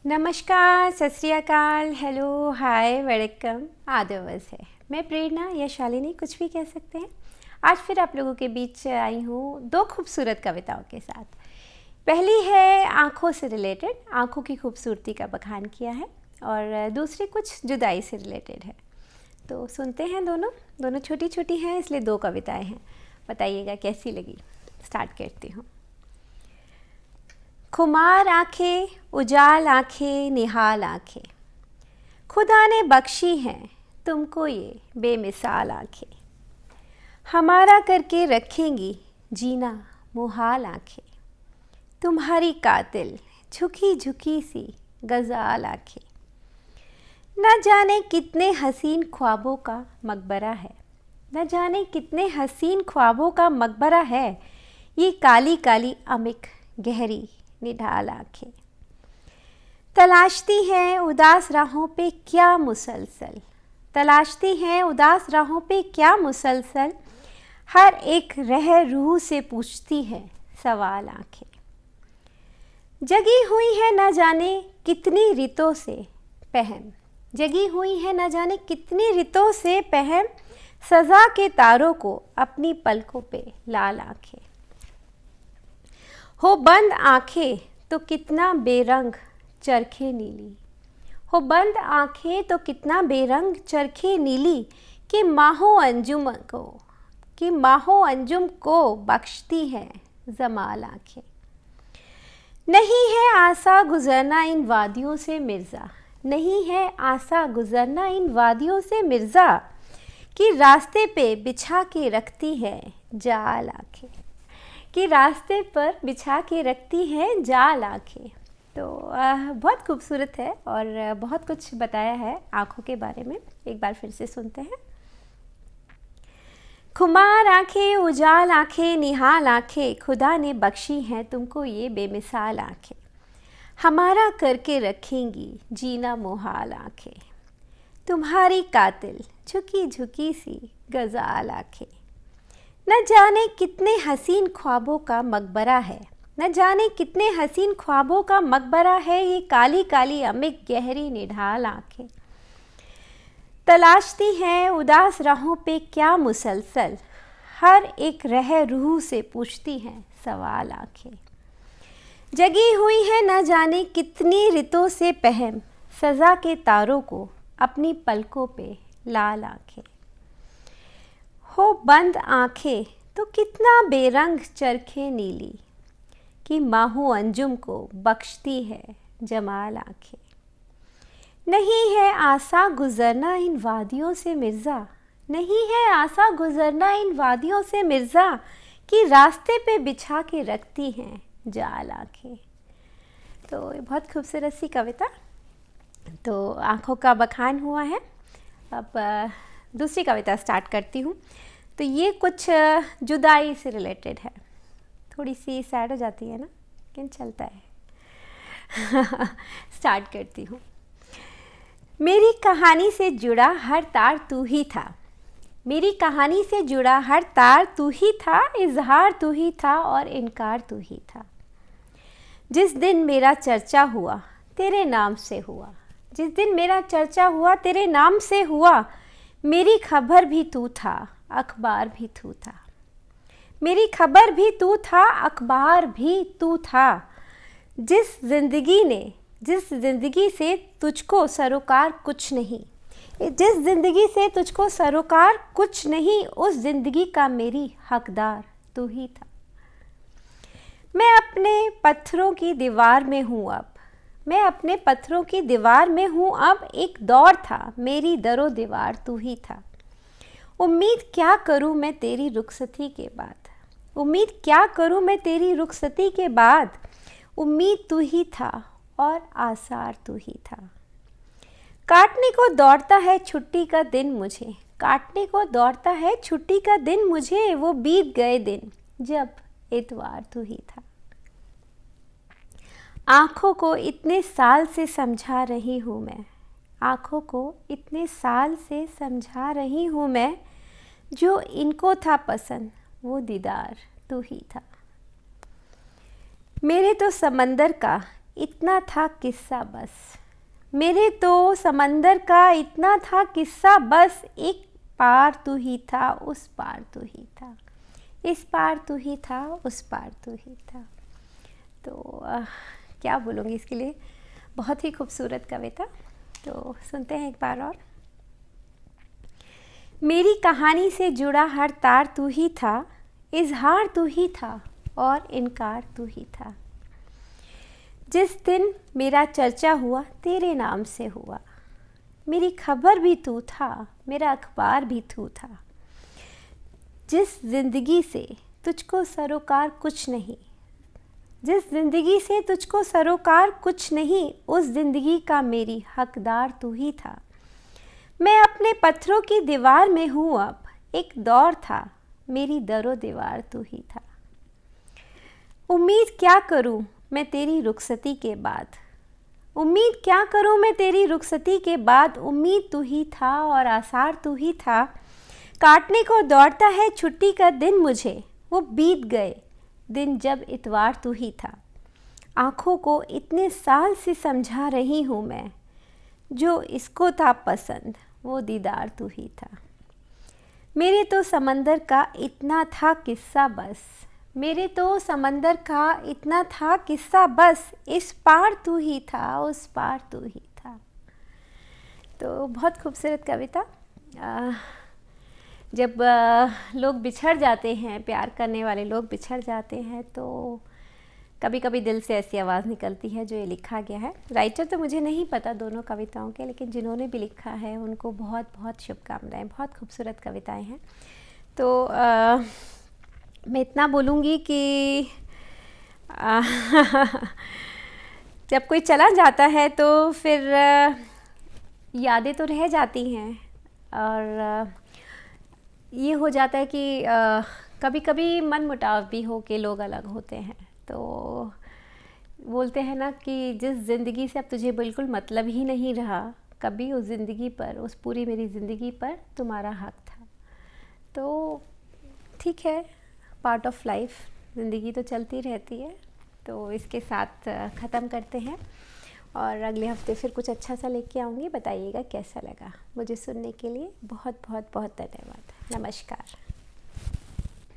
नमस्कार, सत श्री अकाल, हेलो, हाय, वेलकम, आदर्स है। मैं प्रेरणा या शालिनी, कुछ भी कह सकते हैं। आज फिर आप लोगों के बीच आई हूँ दो खूबसूरत कविताओं के साथ। पहली है आँखों से रिलेटेड, आँखों की खूबसूरती का बखान किया है, और दूसरी कुछ जुदाई से रिलेटेड है। तो सुनते हैं दोनों छोटी छोटी हैं, इसलिए दो कविताएं हैं। बताइएगा कैसी लगी। स्टार्ट करती हूँ। खुमार आँखें, उजाल आँखें, निहाल आँखें, खुदा ने बख्शी हैं तुमको ये बेमिसाल आँखें। हमारा करके रखेंगी जीना मुहाल आँखें, तुम्हारी कातिल झुकी झुकी सी गजाल आँखें। न जाने कितने हसीन ख्वाबों का मकबरा है, न जाने कितने हसीन ख्वाबों का मकबरा है, ये काली काली अमिक गहरी निढाल आँखें। तलाशती हैं उदास राहों पे क्या मुसलसल, तलाशती हैं उदास राहों पे क्या मुसलसल, हर एक रह रूह से पूछती है सवाल आँखें। जगी हुई है न जाने कितनी रितों से पहम, जगी हुई है न जाने कितनी रितों से पहम, सज़ा के तारों को अपनी पलकों पे लाल आँखें। हो बंद आँखें तो कितना बेरंग चरखे नीली, हो बंद आँखें तो कितना बेरंग चरखे नीली, कि माहो अंजुम को बख्शती है जमाल आँखें। नहीं है आसा गुजरना इन वादियों से मिर्ज़ा, नहीं है आसा गुजरना इन वादियों से मिर्ज़ा, कि रास्ते पे बिछा के रखती है जाल आँखें, कि रास्ते पर बिछा के रखती हैं जाल आँखें। तो बहुत खूबसूरत है और बहुत कुछ बताया है आँखों के बारे में। एक बार फिर से सुनते हैं। खुमार आँखें, उजाल आँखें, निहाल आँखें, खुदा ने बख्शी हैं तुमको ये बेमिसाल आँखें। हमारा करके रखेंगी जीना मुहाल आँखें, तुम्हारी कातिल झुकी झुकी सी गजाल आँखें। न जाने कितने हसीन ख्वाबों का मकबरा है, न जाने कितने हसीन ख्वाबों का मकबरा है, ये काली काली अमिक गहरी निढाल आँखें। तलाशती हैं उदास राहों पे क्या मुसलसल, हर एक रह रूह से पूछती हैं सवाल आँखें। जगी हुई है न जाने कितनी रितों से पहम, सज़ा के तारों को अपनी पलकों पे लाल आँखें। हो बंद आँखें तो कितना बेरंग चरखे नीली, कि माहो अंजुम को बख्शती है जमाल आँखें। नहीं है आसा गुजरना इन वादियों से मिर्ज़ा, नहीं है आसा गुजरना इन वादियों से मिर्ज़ा, कि रास्ते पे बिछा के रखती हैं जाल आँखें। तो ये बहुत खूबसूरत सी कविता। तो आँखों का बखान हुआ है। अब दूसरी कविता स्टार्ट करती हूँ। तो ये कुछ जुदाई से रिलेटेड है, थोड़ी सी सैड हो जाती है ना, लेकिन चलता है। स्टार्ट करती हूँ। मेरी कहानी से जुड़ा हर तार तू ही था, मेरी कहानी से जुड़ा हर तार तू ही था, इजहार तू ही था और इनकार तू ही था। जिस दिन मेरा चर्चा हुआ तेरे नाम से हुआ, जिस दिन मेरा चर्चा हुआ तेरे नाम से हुआ, मेरी खबर भी तू था, अखबार भी तू था, मेरी खबर भी तू था, अखबार भी तू था। जिस जिंदगी से तुझको सरोकार कुछ नहीं, जिस जिंदगी से तुझको सरोकार कुछ नहीं, उस जिंदगी का मेरी हकदार तू ही था। मैं अपने पत्थरों की दीवार में हूँ अब, मैं अपने पत्थरों की दीवार में हूँ अब, एक दौर था मेरी दरो दीवार तू ही था। उम्मीद क्या करूँ मैं तेरी रुखसती के बाद, उम्मीद क्या करूँ मैं तेरी रुखसती के बाद, उम्मीद तू ही था और आसार तू ही था। काटने को दौड़ता है छुट्टी का दिन मुझे, काटने को दौड़ता है छुट्टी का दिन मुझे, वो बीत गए दिन जब इतवार तू ही था। आँखों को इतने साल से समझा रही हूँ मैं, आँखों को इतने साल से समझा रही हूँ मैं, जो इनको था पसंद वो दीदार तू ही था। मेरे तो समंदर का इतना था किस्सा बस, मेरे तो समंदर का इतना था किस्सा बस, एक पार तू ही था उस पार तू ही था, इस पार तू ही था उस पार तू ही था। तो क्या बोलूँगी इसके लिए, बहुत ही खूबसूरत कविता। तो सुनते हैं एक बार और। मेरी कहानी से जुड़ा हर तार तू ही था, इजहार तू ही था और इनकार तू ही था। जिस दिन मेरा चर्चा हुआ तेरे नाम से हुआ, मेरी खबर भी तू था, मेरा अखबार भी तू था। जिस ज़िंदगी से तुझको सरोकार कुछ नहीं, जिस ज़िंदगी से तुझको सरोकार कुछ नहीं, उस ज़िंदगी का मेरी हकदार तू ही था। मैं अपने पत्थरों की दीवार में हूँ अब, एक दौर था मेरी दरो दीवार तू ही था। उम्मीद क्या करूँ मैं तेरी रुखसती के बाद, उम्मीद क्या करूँ मैं तेरी रुखसती के बाद, उम्मीद तू ही था और आसार तू ही था। काटने को दौड़ता है छुट्टी का दिन मुझे, वो बीत गए दिन जब इतवार तू ही था। आँखों को इतने साल से समझा रही हूँ मैं, जो इसको था पसंद वो दीदार तू ही था। मेरे तो समंदर का इतना था किस्सा बस, मेरे तो समंदर का इतना था किस्सा बस, इस पार तू ही था उस पार तू ही था। तो बहुत खूबसूरत कविता। जब लोग बिछड़ जाते हैं, प्यार करने वाले लोग बिछड़ जाते हैं, तो कभी कभी दिल से ऐसी आवाज़ निकलती है जो ये लिखा गया है। राइटर तो मुझे नहीं पता दोनों कविताओं के, लेकिन जिन्होंने भी लिखा है उनको बहुत बहुत शुभकामनाएं। बहुत खूबसूरत कविताएं हैं। तो मैं इतना बोलूँगी कि जब कोई चला जाता है तो फिर यादें तो रह जाती हैं, और ये हो जाता है कि कभी कभी मन मुटाव भी हो के लोग अलग होते हैं। तो बोलते हैं ना कि जिस ज़िंदगी से अब तुझे बिल्कुल मतलब ही नहीं रहा, कभी उस ज़िंदगी पर, उस पूरी मेरी ज़िंदगी पर तुम्हारा हक था। तो ठीक है, पार्ट ऑफ लाइफ, ज़िंदगी तो चलती रहती है। तो इसके साथ ख़त्म करते हैं, और अगले हफ्ते फिर कुछ अच्छा सा लेके आऊँगी। बताइएगा कैसा लगा। मुझे सुनने के लिए बहुत बहुत बहुत धन्यवाद। नमस्कार।